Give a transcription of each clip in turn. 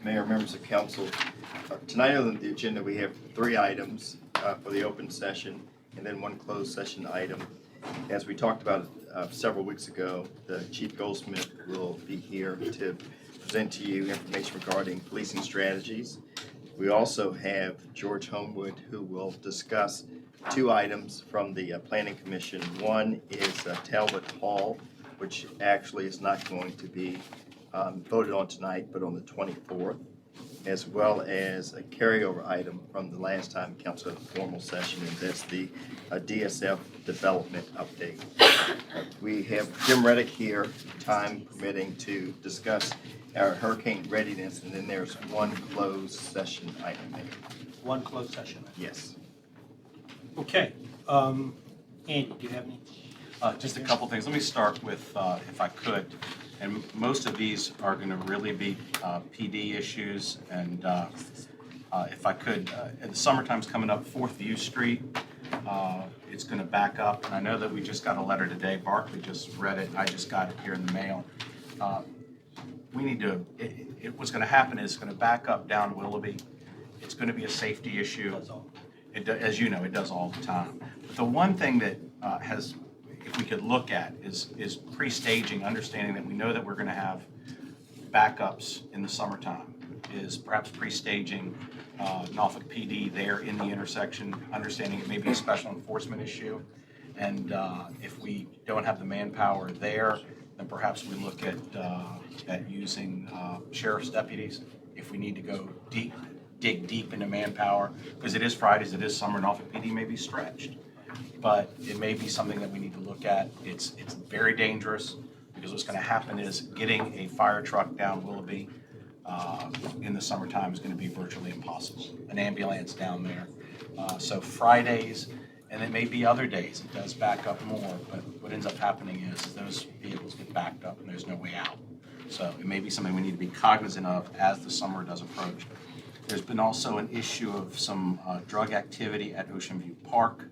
Mayor, members of council, tonight on the agenda we have 3 items for the open session and then 1 closed session item. As we talked about several weeks ago, the Chief Goldsmith will be here to present to you information regarding policing strategies. We also have George Homewood, who will discuss 2 items from the Planning Commission. One is Talbot Hall, which actually is not going to be voted on tonight, but on the 24th, as well as a carryover item from the last time council had a formal session, and that's the DSF development update. We have Jim Reddick here, time permitting, to discuss our hurricane readiness, and then there's 1 closed session item. 1 closed session. Yes. Okay. Andy, do you have any? Just a couple things. Let me start with, if I could, and most of these are going to really be PD issues, and if I could, the summertime's coming up, 4th View Street, it's going to back up, and I know that we just got a letter today. Barkley just read it. I just got it here in the mail. We need to, what's going to happen is it's going to back up down Willoughby. It's going to be a safety issue. As you know, it does all the time. But the one thing that if we could look at is pre-staging, understanding that we know that we're going to have backups in the summertime, is perhaps pre-staging Norfolk PD there in the intersection, understanding it may be a special enforcement issue. And if we don't have the manpower there, then perhaps we look at using sheriff's deputies if we need to go dig deep into manpower, because it is Fridays, it is summer, Norfolk PD may be stretched. But it may be something that we need to look at. It's very dangerous, because what's going to happen is getting a fire truck down Willoughby in the summertime is going to be virtually impossible. An ambulance down there. So Fridays, and it may be other days, it does back up more, but what ends up happening is those vehicles get backed up and there's no way out. So it may be something we need to be cognizant of as the summer does approach. There's been also an issue of some drug activity at Ocean View Park.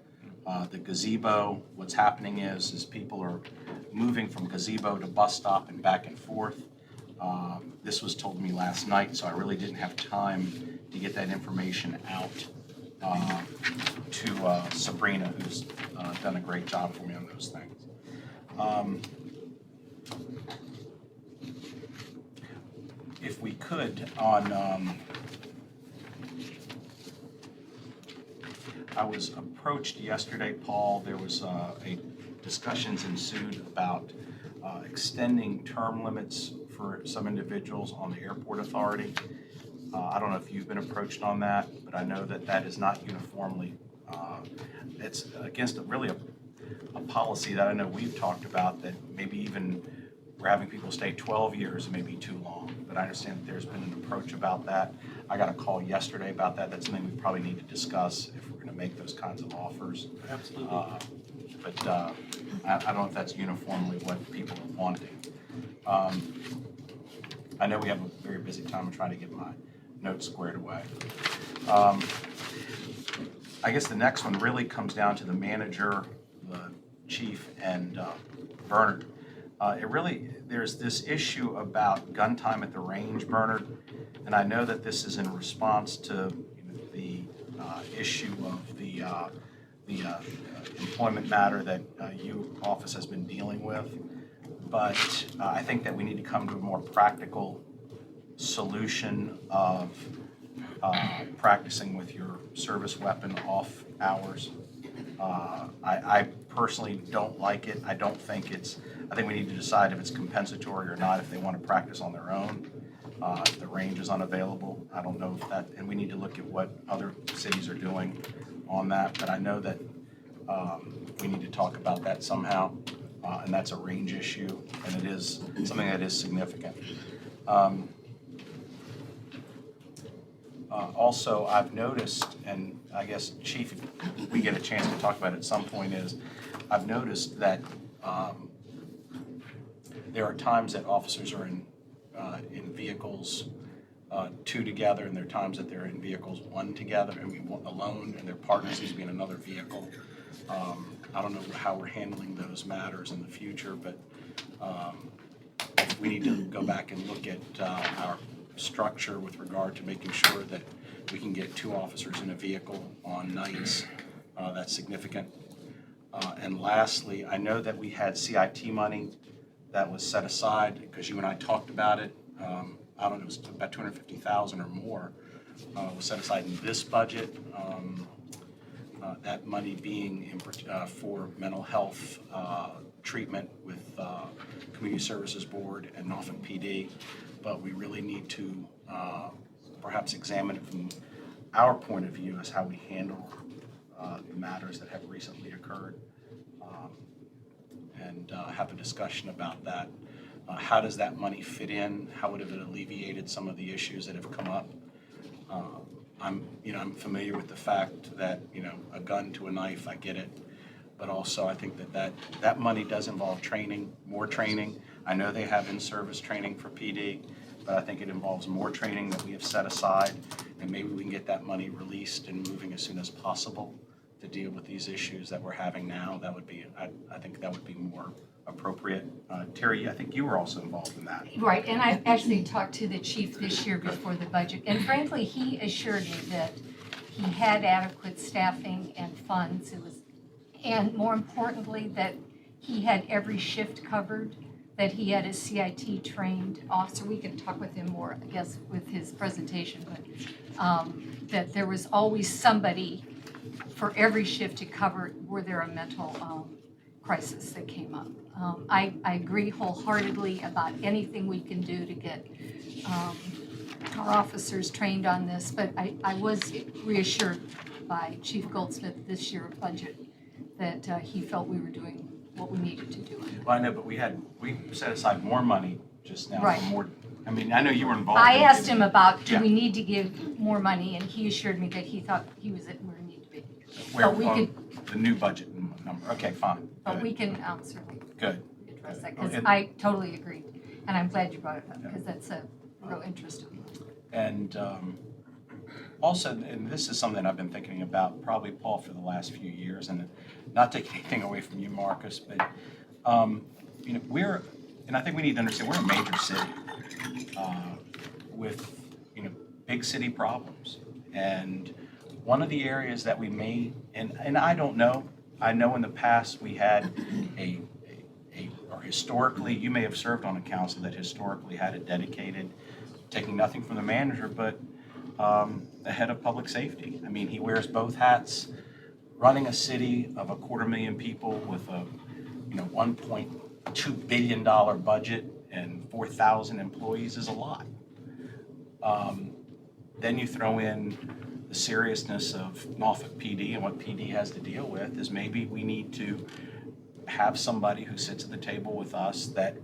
The gazebo, what's happening is people are moving from gazebo to bus stop and back and forth. This was told me last night, so I really didn't have time to get that information out to Sabrina, who's done a great job for me on those things. If we could, I was approached yesterday, Paul. There was discussions ensued about extending term limits for some individuals on the airport authority. I don't know if you've been approached on that, but I know that that is not uniformly. It's against really a policy that I know we've talked about, that maybe even we're having people stay 12 years may be too long. But I understand that there's been an approach about that. I got a call yesterday about that. That's something we probably need to discuss if we're going to make those kinds of offers. Absolutely. But I don't know if that's uniformly what people are wanting. I know we have a very busy time. I'm trying to get my notes squared away. I guess the next one really comes down to the manager, the chief, and Bernard. There's this issue about gun time at the range, Bernard, and I know that this is in response to the issue of the employment matter that your office has been dealing with. But I think that we need to come to a more practical solution of practicing with your service weapon off hours. I personally don't like it. I think we need to decide if it's compensatory or not, if they want to practice on their own. If the range is unavailable, I don't know if that, and we need to look at what other cities are doing on that, but I know that we need to talk about that somehow, and that's a range issue, and it is something that is significant. Also, I've noticed, and I guess, Chief, if we get a chance to talk about it at some point, is I've noticed that there are times that officers are in vehicles 2 together, and there are times that they're in vehicles 1 together, and we want alone, and their partners need to be in another vehicle. I don't know how we're handling those matters in the future, but we need to go back and look at our structure with regard to making sure that we can get 2 officers in a vehicle on nights. That's significant. And lastly, I know that we had CIT money that was set aside because you and I talked about it. I don't know, it was about $250,000 or more was set aside in this budget. That money being for mental health treatment with Community Services Board and Norfolk PD, but we really need to perhaps examine it from our point of view as how we handle the matters that have recently occurred, and have a discussion about that. How does that money fit in? How would it have alleviated some of the issues that have come up? I'm familiar with the fact that, a gun to a knife, I get it. But also I think that money does involve training, more training. I know they have in-service training for PD, but I think it involves more training that we have set aside, and maybe we can get that money released and moving as soon as possible to deal with these issues that we're having now. That would be, I think that would be more appropriate. Terry, I think you were also involved in that. Right, and I actually talked to the chief this year before the budget, and frankly, he assured me that he had adequate staffing and funds. And more importantly, that he had every shift covered, that he had a CIT trained officer. We can talk with him more, I guess, with his presentation, but that there was always somebody for every shift to cover were there a mental crisis that came up. I agree wholeheartedly about anything we can do to get our officers trained on this, but I was reassured by Chief Goldsmith this year budget that he felt we were doing what we needed to do. Well, I know, but we set aside more money just now Right. for more. I mean, I know you were involved. I in asked it. him about, do Yeah. we need to give more money, and he assured me that he thought he was at where he needed to be. Where, But we on could, the new budget number. Okay, fine. but Good. we can certainly Good. address that, because And- I totally agree. And I'm glad you brought it up, because that's a real interest of mine. And also, and this is something I've been thinking about, probably, Paul, for the last few years, and not taking anything away from you, Marcus, but and I think we need to understand, we're a major city with big city problems. And one of the areas that we may, and I don't know, I know in the past we had or historically, you may have served on a council that historically had a dedicated, taking nothing from the manager, but the head of public safety. I mean, he wears both hats. Running a city of 250,000 people with a $1.2 billion budget and 4,000 employees is a lot. Then you throw in the seriousness of Norfolk PD and what PD has to deal with, is maybe we need to have somebody who sits at the table with us that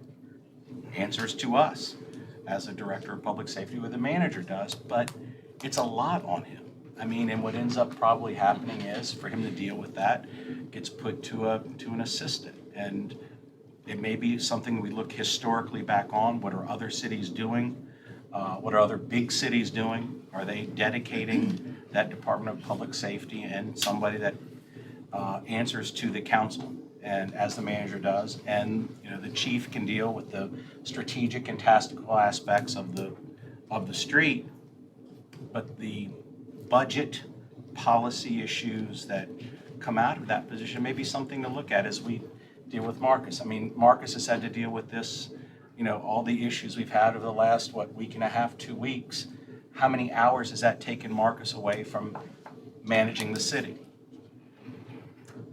answers to us as a director of public safety, or the manager does, but it's a lot on him. I mean, and what ends up probably happening is, for him to deal with that, gets put to an assistant. And it may be something we look historically back on. What are other cities doing? What are other big cities doing? Are they dedicating that Department of Public Safety and somebody that answers to the council, and as the manager does, and the chief can deal with the strategic and tactical aspects of the street, but the budget policy issues that come out of that position may be something to look at as we deal with Marcus. I mean, Marcus has had to deal with this, all the issues we've had over the last, week and a half, 2 weeks. How many hours has that taken Marcus away from managing the city?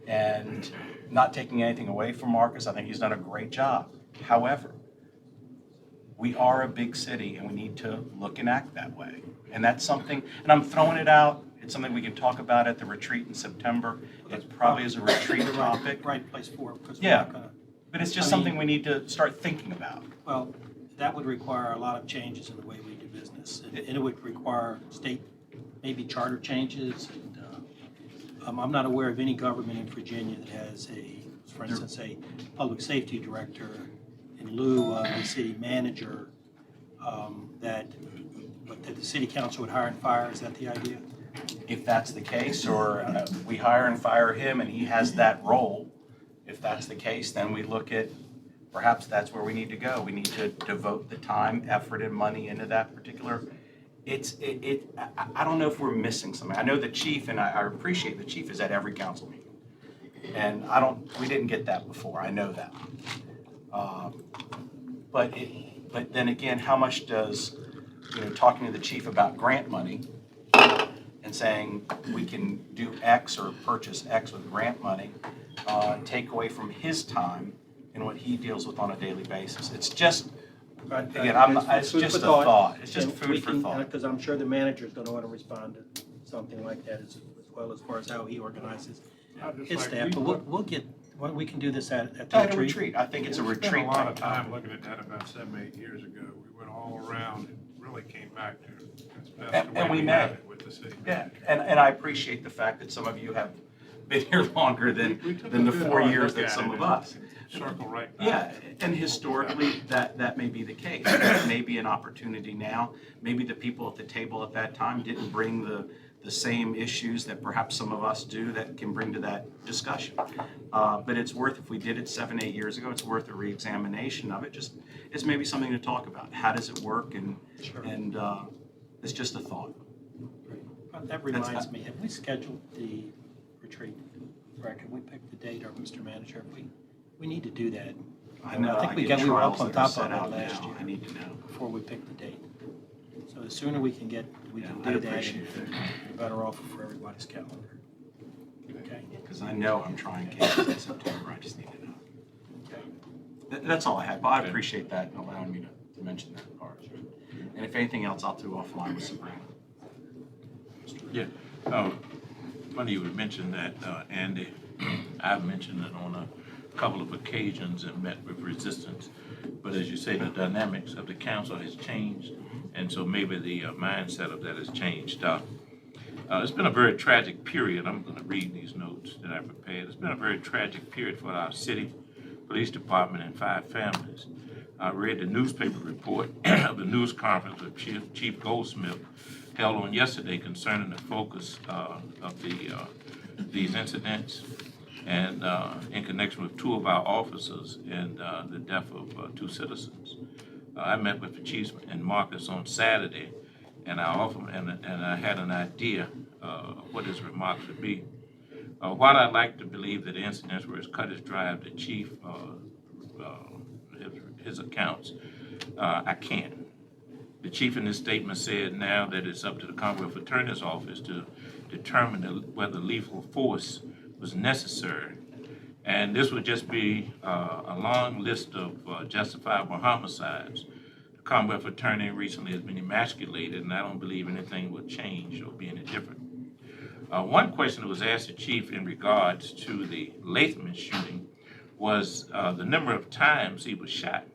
And not taking anything away from Marcus, I think he's done a great job. However, we are a big city and we need to look and act that way. And that's something, and I'm throwing it out, it's something we can talk about at the retreat in September. It probably is a retreat topic, Right place for it, because we're Yeah. not gonna, but it's just I mean- something we need to start thinking about. well, that would require a lot of changes in the way we do business. And it would require state, maybe charter changes. And I'm not aware of any government in Virginia that has for instance, a public safety director in lieu of a city manager, that the city council would hire and fire. Is that the idea? If that's the case, or we hire and fire him and he has that role, if that's the case, then we look at perhaps that's where we need to go. We need to devote the time, effort, and money into that particular. I don't know if we're missing something. I know the chief, and I appreciate the chief is at every council meeting. And we didn't get that before, I know that. But then again, how much does, talking to the chief about grant money and saying we can do X or purchase X with grant money, take away from his time and what he deals with on a daily basis? It's just, again, it's Food just for a thought. thought. It's just And food we for can- thought. Because I'm sure the manager's gonna want to respond to something like that as well, as far as how he organizes his staff. But we can do this at the At a retreat. retreat, I think it's a We retreat. spent a lot of night. time looking at that about 7, 8 years ago. We went all around and really came back to, that's And the way we we met. have it with the city Yeah, manager. and I appreciate the fact that some of you have been here longer than We took the a good 4 hard years look that at some it of and us. Circle right back. Yeah, and historically, that may be the case. That may be an opportunity now. Maybe the people at the table at that time didn't bring the same issues that perhaps some of us do that can bring to that discussion. But it's worth, if we did it 7, 8 years ago, it's worth a reexamination of it. It's maybe something to talk about. How does it work? And it's just a thought. That reminds me, have we scheduled the retreat? Brad, can we pick the date, or Mr. Manager? We need to do that. I know. I think we get were up trials on that are top set of out it last now. year I need to know. before we pick the date. So the sooner we can Yeah, do I'd that, appreciate that. the better off for everybody's calendar. Okay? Because I know I'm trying cases in September, I just need to know. Okay. That's all I had, but I appreciate that and allowing me to mention that part. And if anything else, I'll do offline with Sabrina. Yeah, funny you would mention that, Andy. I've mentioned it on a couple of occasions and met with resistance. But as you say, the dynamics of the council has changed, and so maybe the mindset of that has changed. It's been a very tragic period. I'm going to read these notes that I prepared. It's been a very tragic period for our city, police department, and 5 families. I read the newspaper report of the news conference with Chief Goldsmith held on yesterday concerning the focus of these incidents and in connection with 2 of our officers and the death of 2 citizens. I met with the chiefs and Marcus on Saturday, and I had an idea of what his remarks would be. While I'd like to believe that the incidents were as cut as dry of the chief, his accounts, I can't. The chief in this statement said now that it's up to the Commonwealth Attorney's Office to determine whether lethal force was necessary. And this would just be a long list of justifiable homicides. The Commonwealth Attorney recently has been emasculated, and I don't believe anything will change or be any different. One question that was asked the chief in regards to the Latham shooting was the number of times he was shot.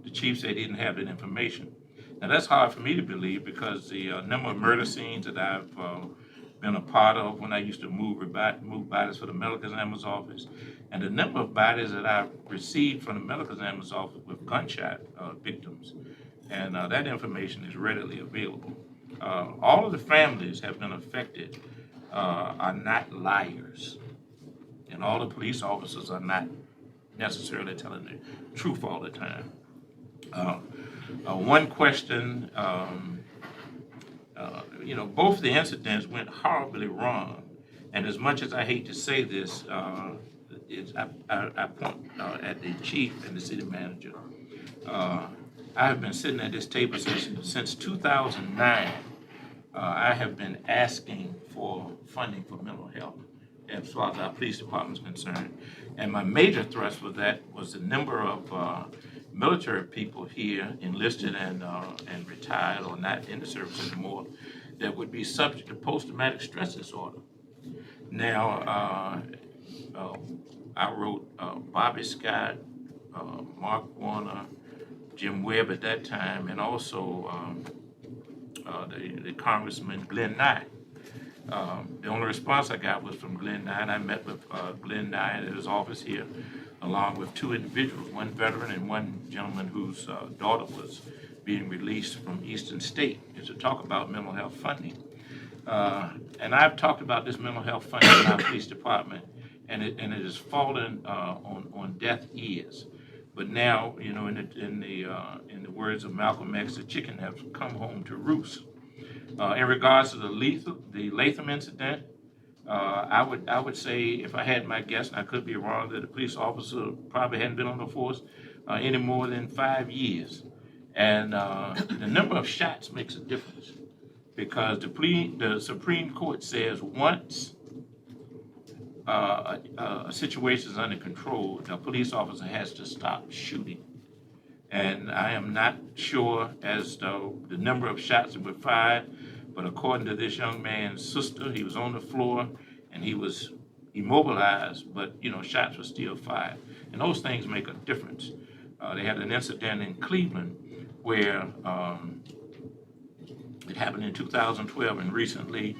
The chief said he didn't have that information. Now that's hard for me to believe because the number of murder scenes that I've been a part of when I used to move bodies for the medical examiner's office, and the number of bodies that I've received from the medical examiner's office with gunshot victims, and that information is readily available. All of the families have been affected are not liars, and all the police officers are not necessarily telling the truth all the time. One question, both the incidents went horribly wrong, and as much as I hate to say this, I point at the chief and the city manager. I have been sitting at this table since 2009. I have been asking for funding for mental health as far as our police department is concerned. And my major thrust with that was the number of military people here enlisted and retired or not in the service anymore that would be subject to post-traumatic stress disorder. Now, I wrote Bobby Scott, Mark Warner, Jim Webb at that time, and also the Congressman Glenn Nye. The only response I got was from Glenn Nye, and I met with Glenn Nye at his office here, along with 2 individuals, one veteran and one gentleman whose daughter was being released from Eastern State, to talk about mental health funding. And I've talked about this mental health funding in our police department, and it has fallen on deaf ears. But now, you know, in the words of Malcolm X, the chicken has come home to roost. In regards to the Latham incident, I would say, if I had my guess, and I could be wrong, that the police officer probably hadn't been on the force any more than 5 years. And the number of shots makes a difference, because the Supreme Court says once a situation is under control, the police officer has to stop shooting. And I am not sure as to the number of shots that were fired, but according to this young man's sister, he was on the floor and he was immobilized, but, you know, shots were still fired. And those things make a difference. They had an incident in Cleveland where it happened in 2012, and recently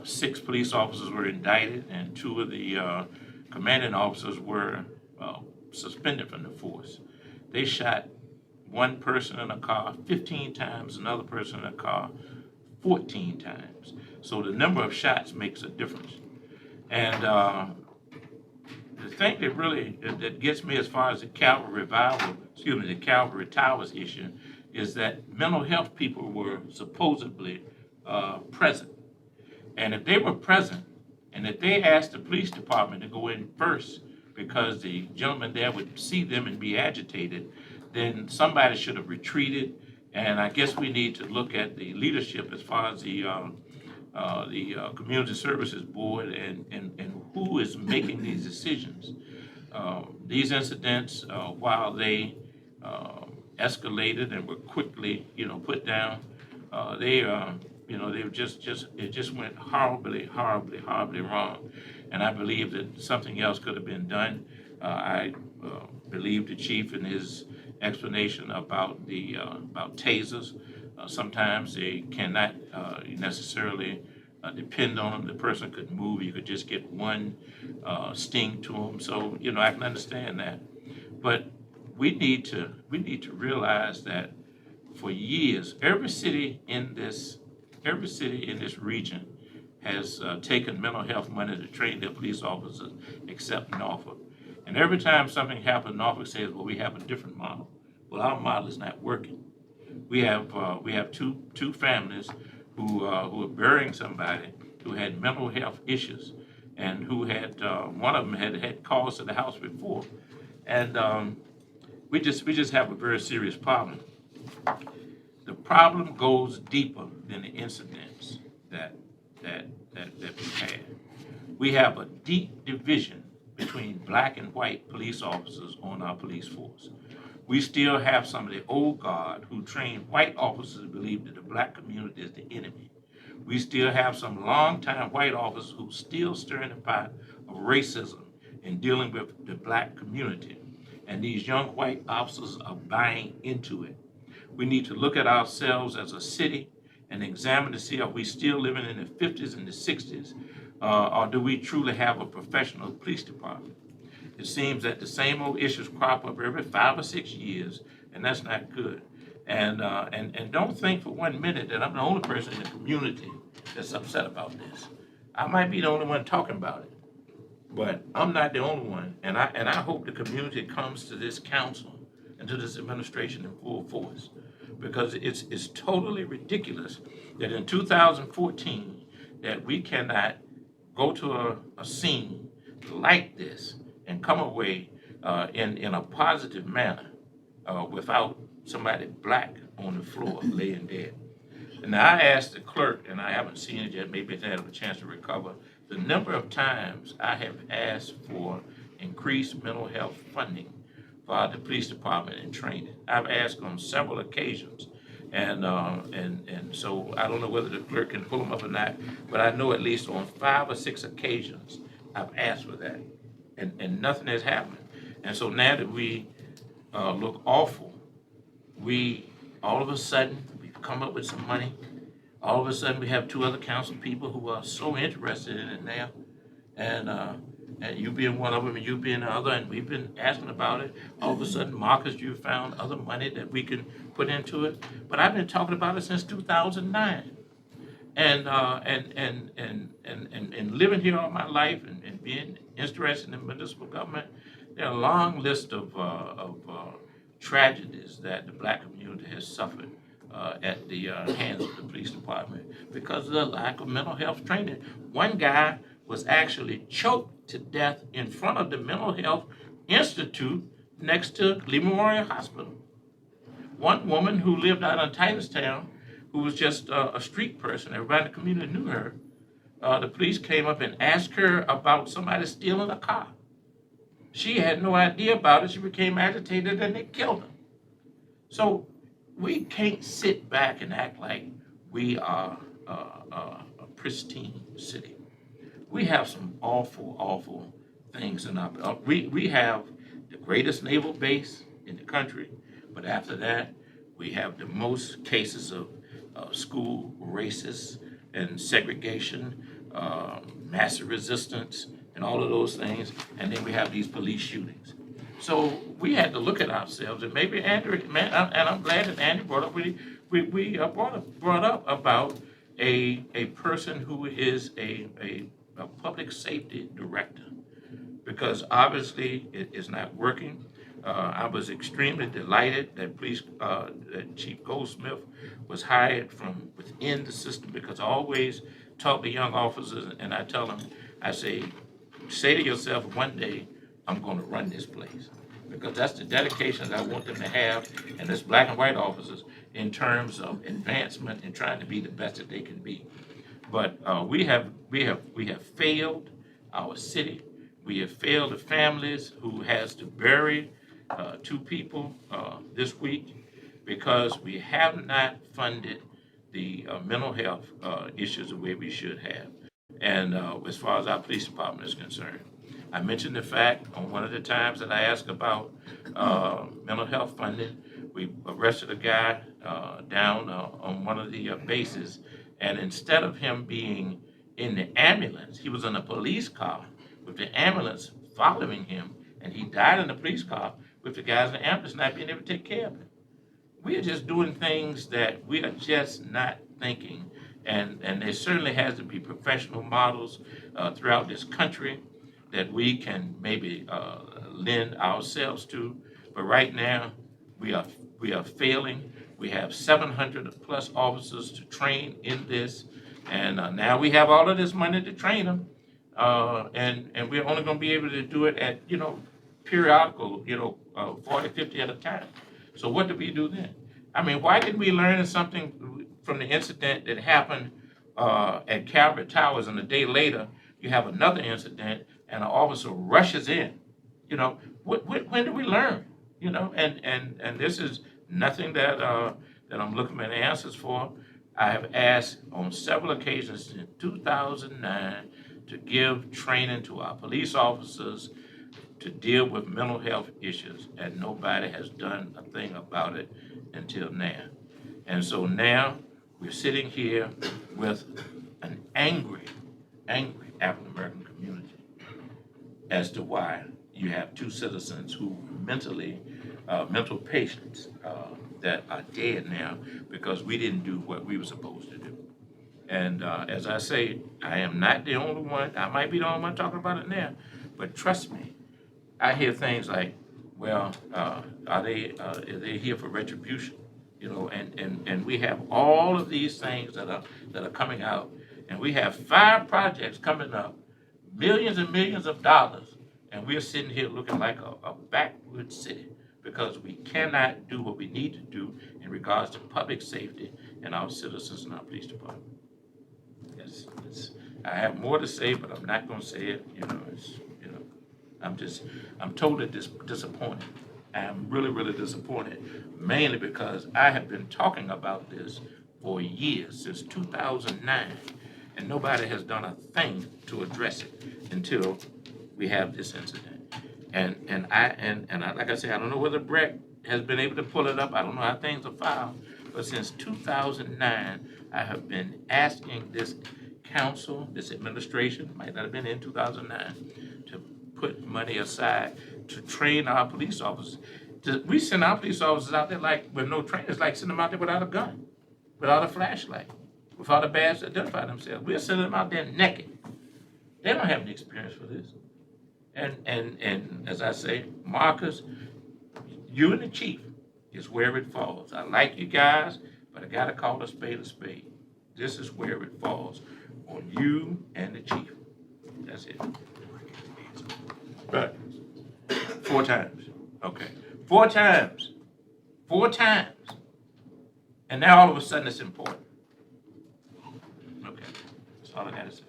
6 police officers were indicted, and 2 of the commanding officers were suspended from the force. They shot one person in a car 15 times, another person in a car 14 times. So the number of shots makes a difference. And the thing that really that gets me as far as the Calvary Towers issue is that mental health people were supposedly present. And if they were present, and if they asked the police department to go in first because the gentleman there would see them and be agitated, then somebody should have retreated. And I guess we need to look at the leadership as far as the Community Services Board and who is making these decisions. These incidents, while they escalated and were quickly, you know, put down, they were it just went horribly wrong. And I believe that something else could have been done. I believe the chief in his explanation about about tasers. Sometimes they cannot necessarily depend on them. The person could move. You could just get one sting to them. So, you know, I can understand that. But we need to realize that for years, every city in this region has taken mental health money to train their police officers, except Norfolk. And every time something happens, Norfolk says, well, we have a different model. Well, our model is not working. We have two families who are burying somebody who had mental health issues, and who had one of them had calls to the house before. And we just have a very serious problem. The problem goes deeper than the incidents that we've had. We have a deep division between black and white police officers on our police force. We still have some of the old guard who trained white officers to believe that the black community is the enemy. We still have some longtime white officers who still stir in the pot of racism in dealing with the black community. And these young white officers are buying into it. We need to look at ourselves as a city and examine to see, are we still living in the 50s and the 60s, or do we truly have a professional police department? It seems that the same old issues crop up every 5 or 6 years, and that's not good. And don't think for 1 minute that I'm the only person in the community that's upset about this. I might be the only one talking about it, but I'm not the only one. And I hope the community comes to this council and to this administration in full force, because it's totally ridiculous that in 2014 that we cannot go to a scene like this and come away in a positive manner without somebody black on the floor laying dead. And I asked the clerk, and I haven't seen it yet, maybe they have a chance to recover, the number of times I have asked for increased mental health funding for the police department and training. I've asked on several occasions. And so I don't know whether the clerk can pull them up or not, but I know at least on 5 or 6 occasions I've asked for that, and nothing has happened. And so now that we look awful, all of a sudden we've come up with some money. All of a sudden we have 2 other council people who are so interested in it now, and you being one of them and you being the other, and we've been asking about it. All of a sudden, Marcus, you found other money that we can put into it. But I've been talking about it since 2009, and living here all my life and being interested in municipal government. there are a long list of tragedies that the black community has suffered at the hands of the police department because of the lack of mental health training. One guy was actually choked to death in front of the Mental Health Institute next to Lee Memorial Hospital. One woman who lived out in Titustown, who was just a street person, everybody in the community knew her, the police came up and asked her about somebody stealing a car. She had no idea about it. She became agitated and they killed her. So we can't sit back and act like we are a pristine city. We have some awful, awful things in our, we have the greatest naval base in the country, but after that, we have the most cases of school racists and segregation, massive resistance, and all of those things, and then we have these police shootings. So we had to look at ourselves, and maybe Andrew, man, and I'm glad that Andrew brought up, we brought up about a person who is a public safety director, because obviously it is not working. I was extremely delighted that that Chief Goldsmith was hired from within the system, because I always talk to young officers and I tell them, I say to yourself, one day I'm going to run this place, because that's the dedication that I want them to have, and as black and white officers, in terms of advancement and trying to be the best that they can be. But we have failed our city. We have failed the families who has to bury 2 people this week, because we have not funded the mental health issues the way we should have. And as far as our police department is concerned, I mentioned the fact on one of the times that I asked about mental health funding, we arrested a guy down on one of the bases, and instead of him being in the ambulance, he was in a police car with the ambulance following him, and he died in the police car with the guys in the ambulance not being able to take care of him. We are just doing things that we are just not thinking, and there certainly has to be professional models throughout this country that we can maybe lend ourselves to. But right now, we are failing. We have 700 plus officers to train in this, and now we have all of this money to train them, and we're only going to be able to do it at periodical, 40, 50 at a time. So what do we do then? I mean, why didn't we learn something from the incident that happened at Calvert Towers, and a day later you have another incident and an officer rushes in? When did we learn? And this is nothing that I'm looking at answers for. I have asked on several occasions in 2009 to give training to our police officers to deal with mental health issues, and nobody has done a thing about it until now. And so now we're sitting here with an angry African-American community as to why you have 2 citizens who mental patients that are dead now because we didn't do what we were supposed to do. And as I say, I am not the only one. I might be the only one talking about it now, but trust me, I hear things like, well, are they here for retribution? And we have all of these things that are coming out, and we have 5 projects coming up, millions and millions of dollars, and we're sitting here looking like a backwoods city because we cannot do what we need to do in regards to public safety and our citizens and our police department. Yes, I have more to say, but I'm not going to say it. I'm totally disappointed. I'm really, really disappointed, mainly because I have been talking about this for years, since 2009, and nobody has done a thing to address it until we have this incident. And I, like I say, I don't know whether Brett has been able to pull it up. I don't know how things are filed, but since 2009, I have been asking this council, this administration, might not have been in 2009, to put money aside to train our police officers. We send our police officers out there like with no training. It's like sending them out there without a gun, without a flashlight, without a badge to identify themselves. We're sending them out there naked. They don't have any experience for this. And as I say, Marcus, you and the chief is where it falls. I like you guys, but I gotta call a spade a spade. This is where it falls, on you and the chief. That's it. Right. 4 times. Okay. 4 times. 4 times. And now all of a sudden it's important. Okay. That's all I gotta say.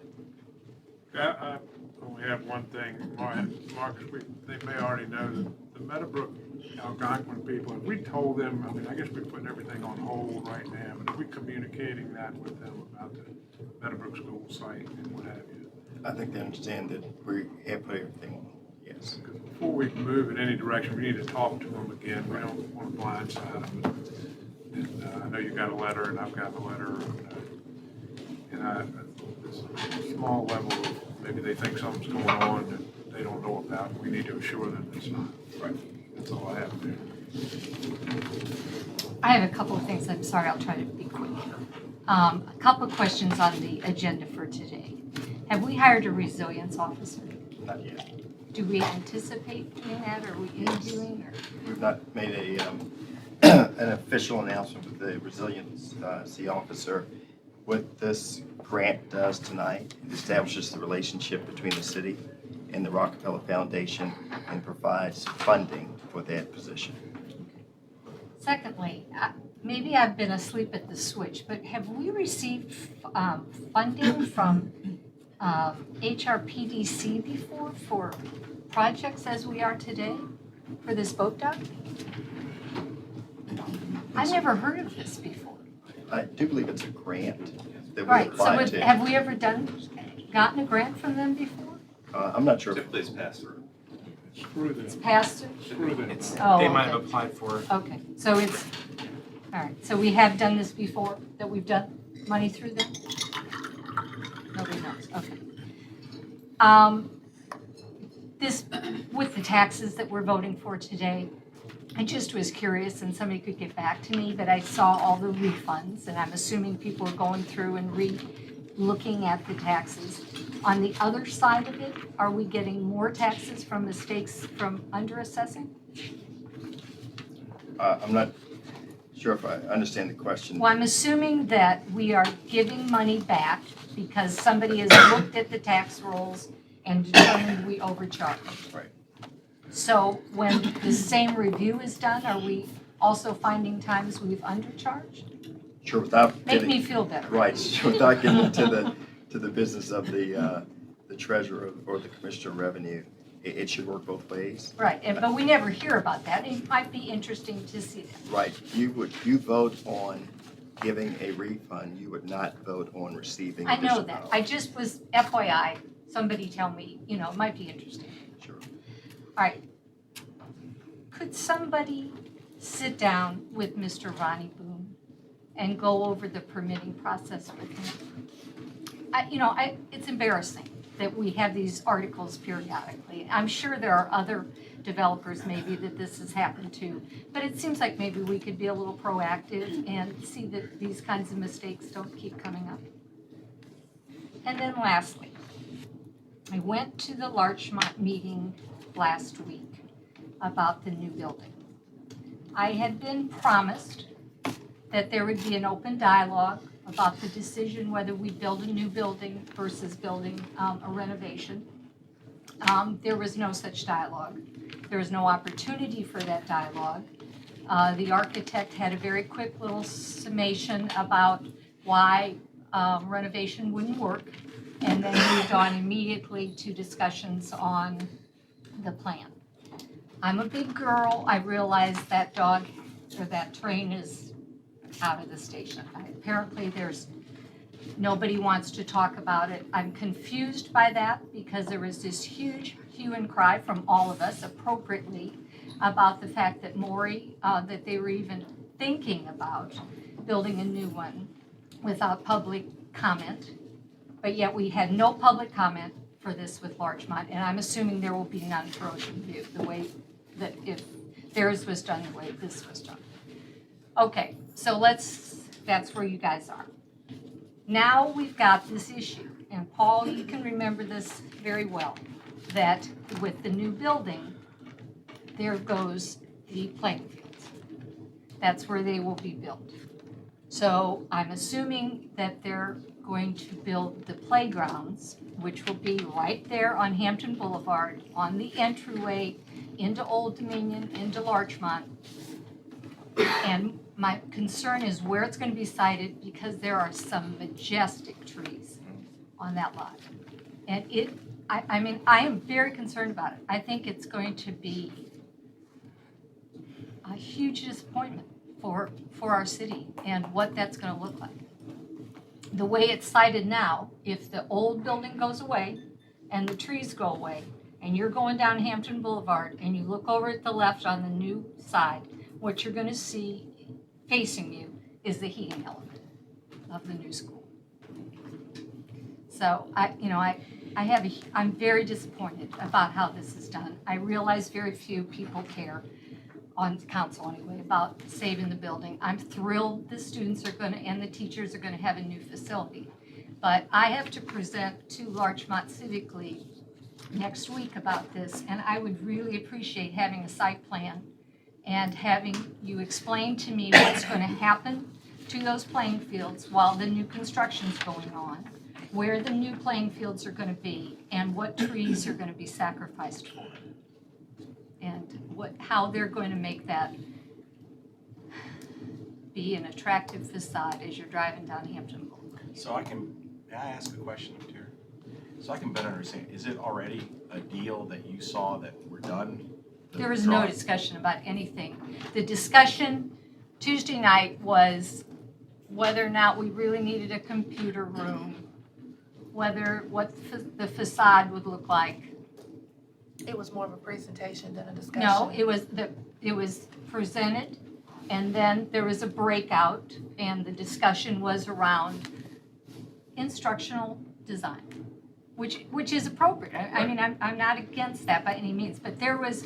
I only have one thing, Marcus, they may already know that the Meadowbrook Algonquin people, if we told them, I mean, I guess we're putting everything on hold right now, but if we're communicating that with them about the Meadowbrook school site and what have you. I think they understand that we have put everything on, yes. Because before we can move in any direction, we need to talk to them again. We don't want to blindside them. And I know you got a letter and I've got a letter. This small level of, maybe they think something's going on that they don't know about. We need to assure them it's not. Right. That's all I have there. I have a couple of things, I'm sorry, I'll try to be quick. A couple of questions on the agenda for today. Have we hired a resilience officer? Not yet. Do we anticipate doing that, or are we interviewing, or? We've not made a, an official announcement with the resiliency officer. What this grant does tonight, it establishes the relationship between the city and the Rockefeller Foundation and provides funding for that position. Secondly, maybe I've been asleep at the switch, but have we received funding from HRPDC before for projects as we are today for this boat dock? I've never heard of this before. I do believe it's a grant that we Right, so applied to. have we ever gotten a grant from them before? I'm not sure. Typically, it's passed through. Screw them. Passed it? Screw them. Oh, They might have okay. applied for it. Okay, so it's, all right, so we have done this before, that we've done money through them? Nobody knows, okay. This, with the taxes that we're voting for today, I just was curious, and somebody could get back to me, but I saw all the refunds, and I'm assuming people are going through and looking at the taxes. On the other side of it, are we getting more taxes from mistakes from underassessing? I'm not sure if I understand the question. Well, I'm assuming that we are giving money back because somebody has looked at the tax rolls and determined we overcharged. Right. So when the same review is done, are we also finding times we've undercharged? Sure, without Make getting, me feel better. right, sure, without getting into the business of the treasurer or the commissioner of revenue, it should work both ways. Right, but we never hear about that. It might be interesting to see that. Right, you vote on giving a refund, you would not vote on receiving I additional know that. dollars. I just was FYI, somebody tell me, it might be interesting. Sure. All right. Could somebody sit down with Mr. Ronnie Boone and go over the permitting process with him? It's embarrassing that we have these articles periodically. I'm sure there are other developers maybe that this has happened to, but it seems like maybe we could be a little proactive and see that these kinds of mistakes don't keep coming up. And then lastly, I went to the Larchmont meeting last week about the new building. I had been promised that there would be an open dialogue about the decision whether we build a new building versus building a renovation. There was no such dialogue. There was no opportunity for that dialogue. The architect had a very quick little summation about why renovation wouldn't work, and then moved on immediately to discussions on the plan. I'm a big girl. I realize that that train is out of the station. Apparently nobody wants to talk about it. I'm confused by that because there was this huge hue and cry from all of us appropriately about the fact that that they were even thinking about building a new one without public comment. But yet we had no public comment for this with Larchmont, and I'm assuming there will be none for Ocean View, the way that if theirs was done the way this was done. Okay, so that's where you guys are. Now we've got this issue, and Paul, you can remember this very well. that with the new building, there goes the playing fields. That's where they will be built. So I'm assuming that they're going to build the playgrounds, which will be right there on Hampton Boulevard, on the entryway into Old Dominion, into Larchmont. And my concern is where it's going to be sited, because there are some majestic trees on that lot. And I mean, I am very concerned about it. I think it's going to be a huge disappointment for our city and what that's going to look like. The way it's sited now, if the old building goes away and the trees go away, and you're going down Hampton Boulevard and you look over at the left on the new side, what you're going to see facing you is the heating element of the new school. So I'm very disappointed about how this is done. I realize very few people care, on council anyway, about saving the building. I'm thrilled the students are going to, and the teachers are going to have a new facility. But I have to present to Larchmont Civically next week about this, and I would really appreciate having a site plan and having you explain to me what's going to happen to those playing fields while the new construction's going on, where the new playing fields are going to be, and what trees are going to be sacrificed for, and how they're going to make that be an attractive facade as you're driving down Hampton Boulevard. So may I ask a question of Terry? So I can better understand, is it already a deal that you saw that we're done? There was no discussion about anything. The discussion Tuesday night was whether or not we really needed a computer room, what the facade would look like. It was more of a presentation than a discussion. No, it was presented, and then there was a breakout, and the discussion was around instructional design, which is appropriate. I mean, I'm not against that by any means, but there was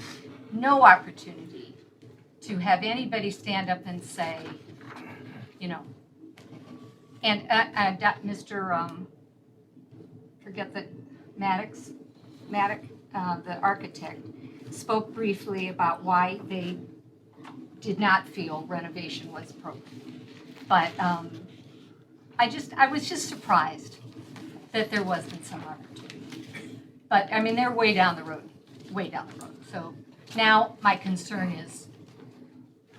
no opportunity to have anybody stand up and say, and Mr. Forget the Maddock, the architect, spoke briefly about why they did not feel renovation was appropriate. But I was just surprised that there wasn't some opportunity. But I mean, they're way down the road. So now my concern is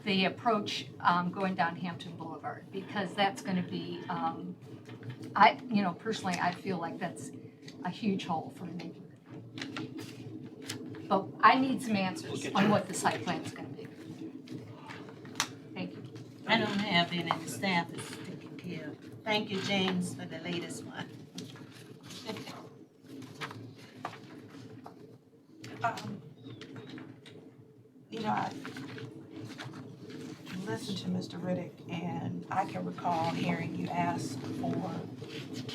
the approach going down Hampton Boulevard, because that's going to be, personally, I feel like that's a huge hole for the neighborhood. But I need some answers on what the site plan is going to be. Thank you. I don't have any, the staff is taking care of. Thank you, James, for the latest one. I listened to Mr. Riddick, and I can recall hearing you ask for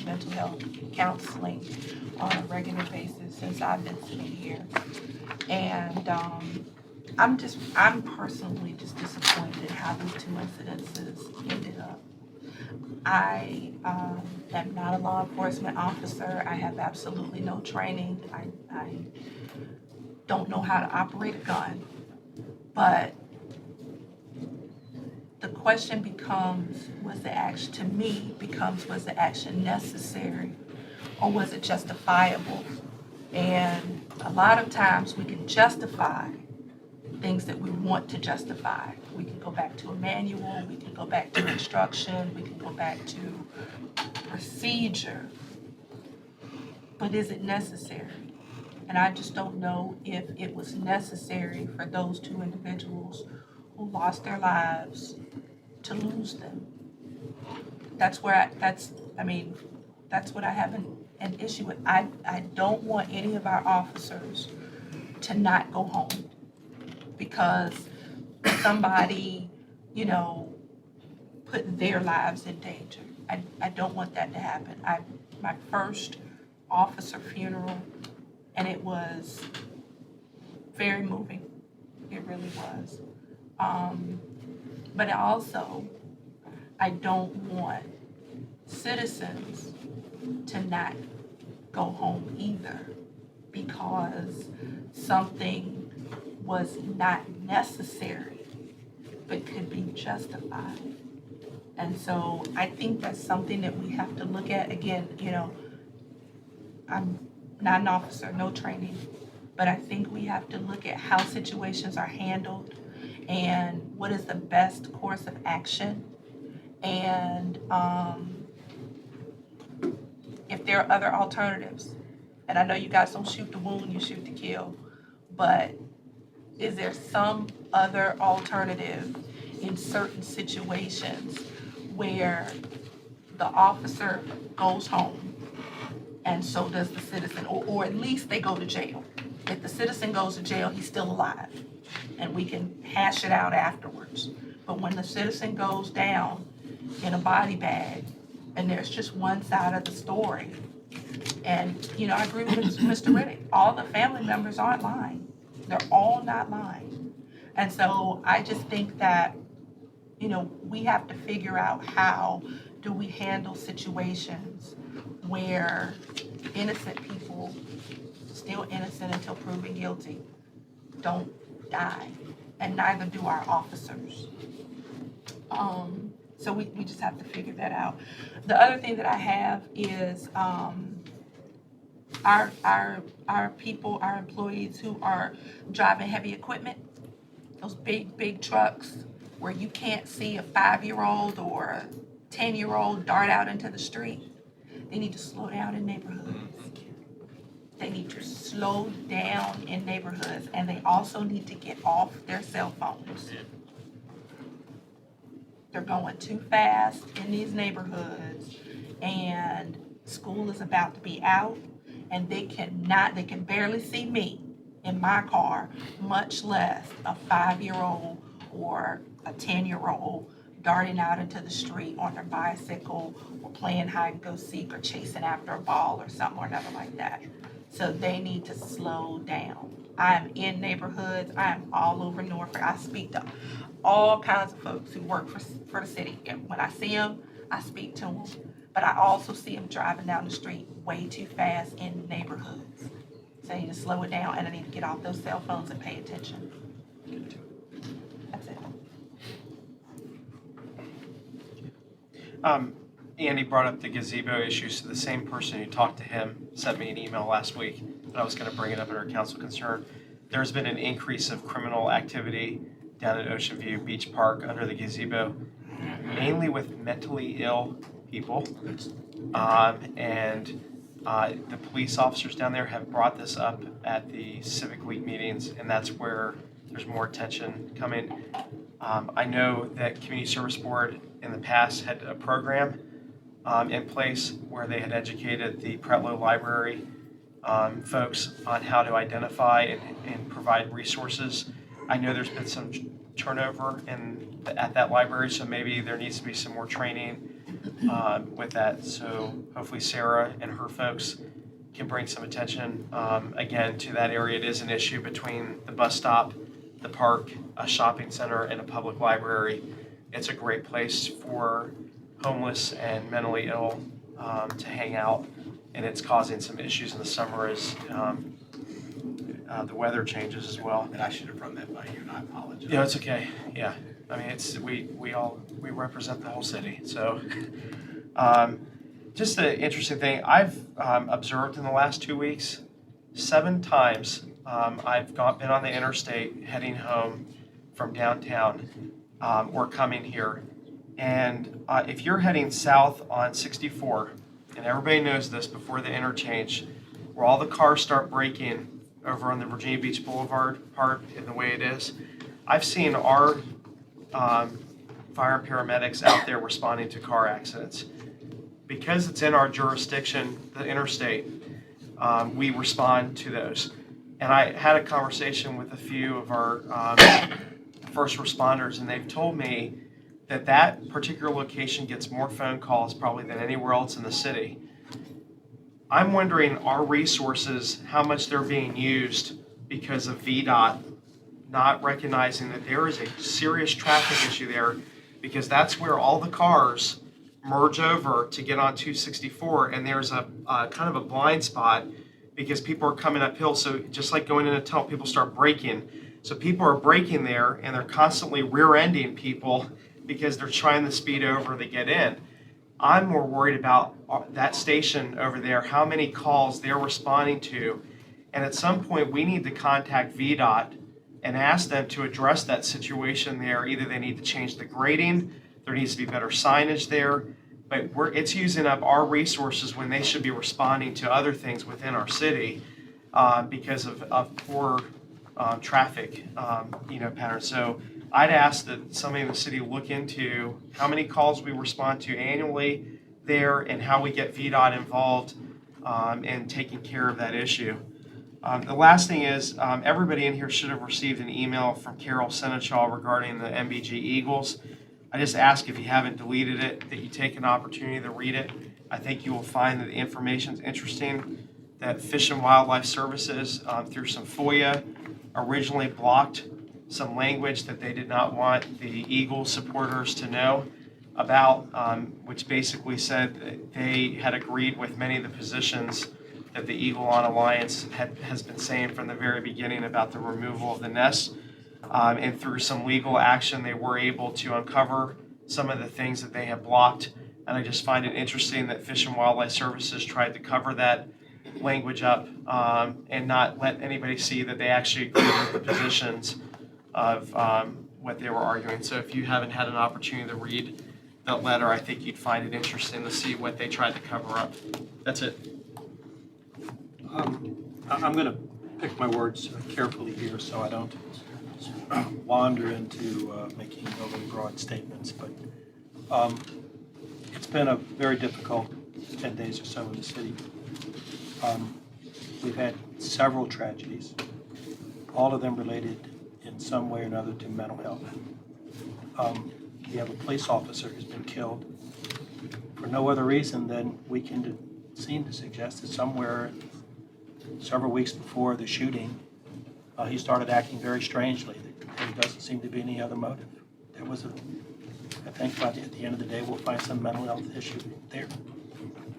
mental health counseling on a regular basis since I've been sitting here. And I'm personally just disappointed how these two incidences ended up. I am not a law enforcement officer. I have absolutely no training. I don't know how to operate a gun. But the question becomes, was the action necessary, or was it justifiable? And a lot of times we can justify things that we want to justify. We can go back to a manual, we can go back to instruction, we can go back to procedure. But is it necessary? And I just don't know if it was necessary for those two individuals who lost their lives to lose them. That's what I have an issue with. I don't want any of our officers to not go home because somebody, put their lives in danger. I don't want that to happen. My first officer funeral, and it was very moving. It really was. But also, I don't want citizens to not go home either because something was not necessary, but could be justified. And so I think that's something that we have to look at. Again, I'm not an officer, no training, but I think we have to look at how situations are handled and what is the best course of action. And if there are other alternatives, and I know you guys don't shoot to wound, you shoot to kill, but is there some other alternative in certain situations where the officer goes home and so does the citizen, or at least they go to jail? If the citizen goes to jail, he's still alive, and we can hash it out afterwards. But when the citizen goes down in a body bag, and there's just one side of the story, and, I agree with Mr. Riddick, all the family members aren't lying. They're all not lying. And so I just think that, we have to figure out how do we handle situations where innocent people, still innocent until proven guilty, don't die, and neither do our officers. So we just have to figure that out. The other thing that I have is our people, our employees who are driving heavy equipment, those big trucks where you can't see a 5-year-old or a 10-year-old dart out into the street. They need to slow down in neighborhoods. They need to slow down in neighborhoods, and they also need to get off their cell phones. They're going too fast in these neighborhoods, and school is about to be out, and they can barely see me in my car, much less a 5-year-old or a 10-year-old darting out into the street on their bicycle or playing hide and go seek or chasing after a ball or something or another like that. So they need to slow down. I am in neighborhoods. I am all over Norfolk. I speak to all kinds of folks who work for the city. And when I see them, I speak to them. But I also see them driving down the street way too fast in neighborhoods. So I need to slow it down, and I need to get off those cell phones and pay attention. That's it. Andy brought up the gazebo issue, so the same person who talked to him sent me an email last week, and I was going to bring it up at our council concern. There's been an increase of criminal activity down at Ocean View Beach Park under the gazebo, mainly with mentally ill people. And the police officers down there have brought this up at the Civic League meetings, and that's where there's more attention coming. I know that Community Service Board in the past had a program in place where they had educated the Pretlow Library folks on how to identify and provide resources. I know there's been some turnover at that library, so maybe there needs to be some more training with that. So hopefully Sarah and her folks can bring some attention again to that area. It is an issue between the bus stop, the park, a shopping center, and a public library. It's a great place for homeless and mentally ill to hang out, and it's causing some issues in the summer as the weather changes as well. And I should have run that by you, and I apologize. Yeah, it's okay. Yeah, I mean, it's we represent the whole city. So, just an interesting thing I've observed in the last 2 weeks. 7 times I've been on the interstate heading home from downtown or coming here, and if you're heading south on 64, and everybody knows this before the interchange, where all the cars start braking over on the Virginia Beach Boulevard part in the way it is, I've seen our fire and paramedics out there responding to car accidents. Because it's in our jurisdiction, the interstate, we respond to those. And I had a conversation with a few of our first responders, and they've told me that that particular location gets more phone calls probably than anywhere else in the city. I'm wondering our resources, how much they're being used because of VDOT not recognizing that there is a serious traffic issue there, because that's where all the cars merge over to get on 264, and there's a kind of a blind spot because people are coming uphill. So just like going in a tunnel, people start braking. So people are braking there and they're constantly rear-ending people because they're trying to speed over to get in. I'm more worried about that station over there, how many calls they're responding to. And at some point, we need to contact VDOT and ask them to address that situation there. Either they need to change the grading, there needs to be better signage there, but it's using up our resources when they should be responding to other things within our city because of poor traffic patterns. So I'd ask that somebody in the city look into how many calls we respond to annually there and how we get VDOT involved in taking care of that issue. The last thing is, everybody in here should have received an email from Carol Seneschal regarding the MBG Eagles. I just ask if you haven't deleted it, that you take an opportunity to read it. I think you will find that the information is interesting, that Fish and Wildlife Services, through some FOIA, originally blocked some language that they did not want the Eagle supporters to know about, which basically said that they had agreed with many of the positions that the Eagle On Alliance has been saying from the very beginning about the removal of the nest. And through some legal action, they were able to uncover some of the things that they had blocked. And I just find it interesting that Fish and Wildlife Services tried to cover that language up and not let anybody see that they actually agreed with the positions of what they were arguing. So if you haven't had an opportunity to read that letter, I think you'd find it interesting to see what they tried to cover up. That's it. I'm going to pick my words carefully here so I don't wander into making overly broad statements, but it's been a very difficult 10 days or so in the city. We've had several tragedies, all of them related in some way or another to mental health. We have a police officer who's been killed for no other reason than we can seem to suggest that somewhere several weeks before the shooting, he started acting very strangely. There doesn't seem to be any other motive. There was I think at the end of the day, we'll find some mental health issue there.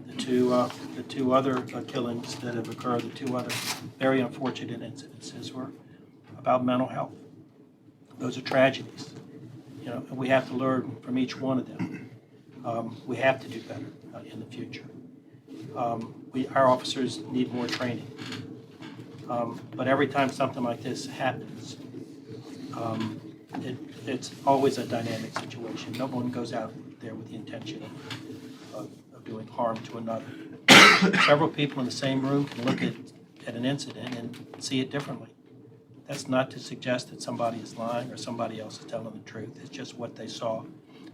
The two other killings that have occurred, the two other very unfortunate incidences were about mental health. Those are tragedies, and we have to learn from each one of them. We have to do better in the future. Our officers need more training. But every time something like this happens, it's always a dynamic situation. No one goes out there with the intention of doing harm to another. Several people in the same room can look at an incident and see it differently. That's not to suggest that somebody is lying or somebody else is telling the truth. It's just what they saw.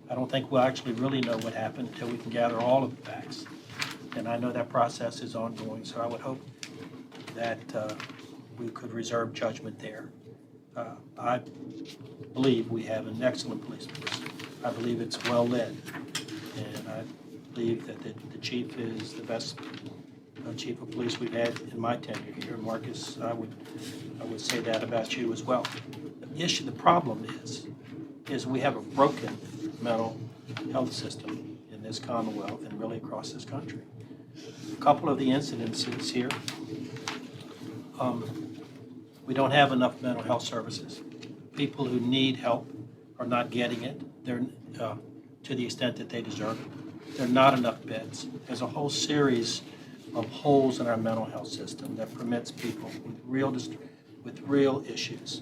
I don't think we'll actually really know what happened until we can gather all of the facts. And I know that process is ongoing, so I would hope that we could reserve judgment there. I believe we have an excellent police force. I believe it's well led, and I believe that the chief is the best chief of police we've had in my tenure here. Marcus, I would say that about you as well. The problem is we have a broken mental health system in this Commonwealth and really across this country. A couple of the incidences here, we don't have enough mental health services. People who need help are not getting it. They're to the extent that they deserve it. There are not enough beds. There's a whole series of holes in our mental health system that permits people with real issues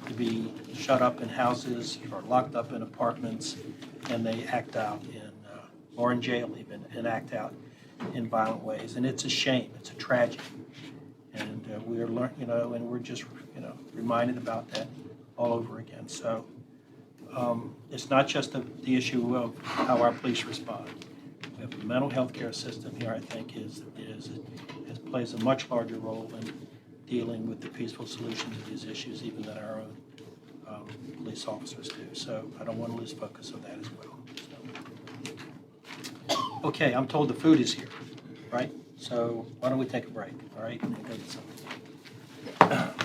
to be shut up in houses or locked up in apartments, and they act out or in jail even, and act out in violent ways. And it's a shame. It's a tragedy. And we're learning, and we're just, reminded about that all over again. So it's not just the issue of how our police respond. We have a mental health care system here, I think, plays a much larger role in dealing with the peaceful solution to these issues, even than our own police officers do. So I don't want to lose focus of that as well. So. Okay, I'm told the food is here, right? So why don't we take a break, all right? And go get something.